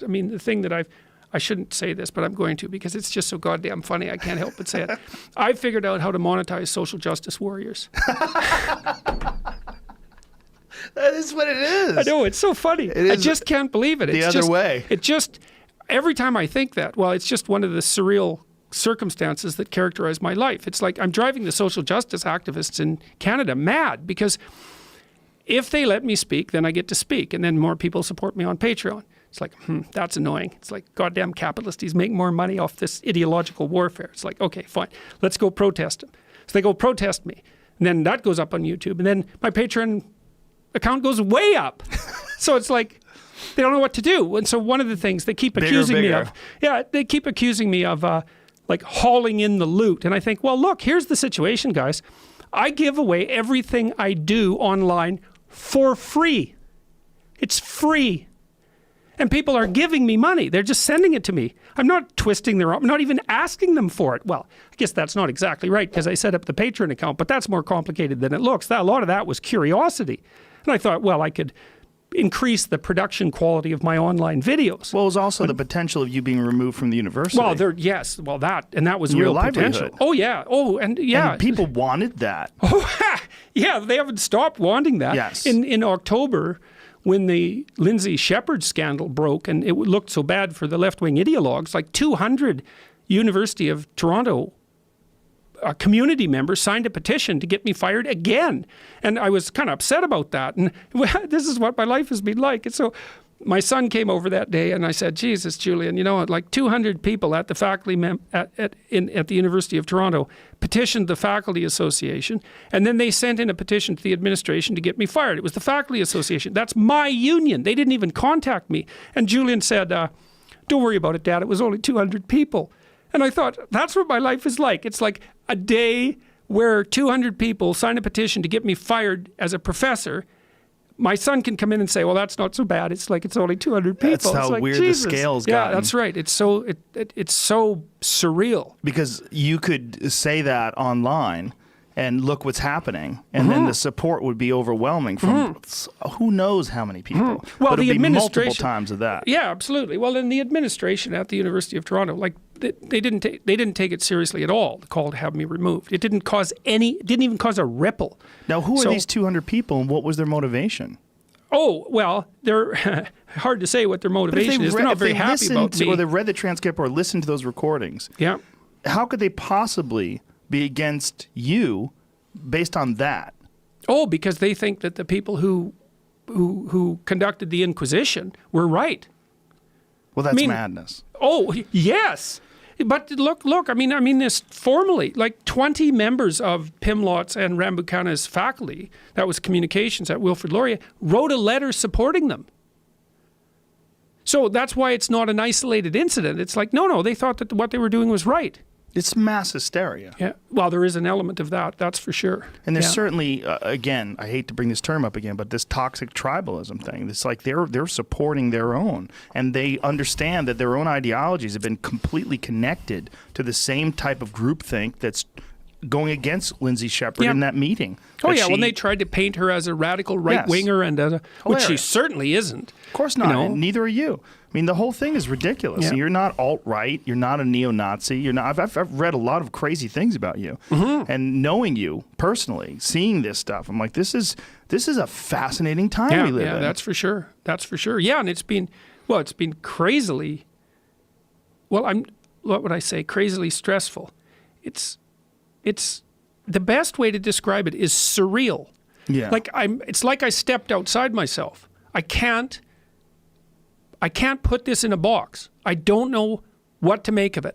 I mean, the thing that I shouldn't say this, but I'm going to because it's just so goddamn funny. I can't help but say it. I figured out how to monetize social justice warriors. That is what it is. I know, it's so funny. I just can't believe it. The other way. It just, every time I think that, well, it's just one of the surreal circumstances that characterize my life. It's like I'm driving the social justice activists in Canada mad because if they let me speak, then I get to speak, and then more people support me on Patreon. It's like, that's annoying. It's like, goddamn capitalists make more money off this ideological warfare. It's like, okay, fine. Let's go protest them. So they go protest me. And then that goes up on YouTube. And then my Patreon account goes way up. So it's like, they don't know what to do. And so one of the things they keep accusing me of, they keep accusing me of like hauling in the loot. And I think, well, look, here's the situation, guys. I give away everything I do online for free. It's free. And people are giving me money. They're just sending it to me. I'm not twisting their arm. I'm not even asking them for it. Well, I guess that's not exactly right because I set up the Patreon account, but that's more complicated than it looks. A lot of that was curiosity. And I thought, well, I could increase the production quality of my online videos. Well, it was also the potential of you being removed from the university. Well, that was real potential. Oh, yeah. Oh, and yeah. And people wanted that. Oh, yeah, they haven't stopped wanting that. Yes. In October, when the Lindsay Shepherd scandal broke and it looked so bad for the left-wing ideologues, like 200 University of Toronto community members signed a petition to get me fired again. And I was kind of upset about that. And this is what my life has been like. And so my son came over that day and I said, Jesus, Julian, you know, like 200 people at the faculty at the University of Toronto petitioned the Faculty Association, and then they sent in a petition to the administration to get me fired. It was the Faculty Association. That's my union. They didn't even contact me. And Julian said, don't worry about it, Dad. It was only 200 people. And I thought, that's what my life is like. It's like a day where 200 people signed a petition to get me fired as a professor. My son can come in and say, well, that's not so bad. It's like, it's only 200 people. That's how weird the scale's gotten. Yeah, that's right. It's so surreal. Because you could say that online and look what's happening, and then the support would be overwhelming from who knows how many people. Well, but the it'd be multiple administration times of that. Yeah, absolutely. Well, then the administration at the University of Toronto, like they didn't take it seriously at all. The call to have me removed. It didn't even cause a ripple. Now, who are these 200 people, and what was their motivation? Oh, well, they're hard to say what their motivation is. They're not very happy about me. Or they read the transcript or listened to those recordings. Yeah. How could they possibly be against you based on that? Oh, because they think that the people who conducted the Inquisition were right. Well, that's madness. Oh, yes. But look, I mean this formally, like 20 members of Pimlott's and Rambukkana's faculty, that was communications at Wilfrid Laurier, wrote a letter supporting them. So that's why it's not an isolated incident. It's like, no, they thought that what they were doing was right. It's mass hysteria. Yeah, well, there is an element of that, that's for sure. And there's certainly, again, I hate to bring this term up again, but this toxic tribalism thing, it's like they're supporting their own. And they understand that their own ideologies have been completely connected to the same type of groupthink that's going against Lindsay Shepherd in that meeting. Oh, yeah, when they tried to paint her as a radical right-winger, and which she certainly isn't. Of course not, and neither are you. I mean, the whole thing is ridiculous. Yeah. You're not alt-right. You're not a neo-Nazi. You're not. I've read a lot of crazy things about you, and knowing you personally, seeing this stuff, I'm like, this is a fascinating time we live in. Yeah, that's for sure. That's for sure. Yeah, and it's been crazily. Well, what would I say? Crazily stressful. It's the best way to describe it is surreal. Yeah. It's like I stepped outside myself. I can't put this in a box. I don't know what to make of it.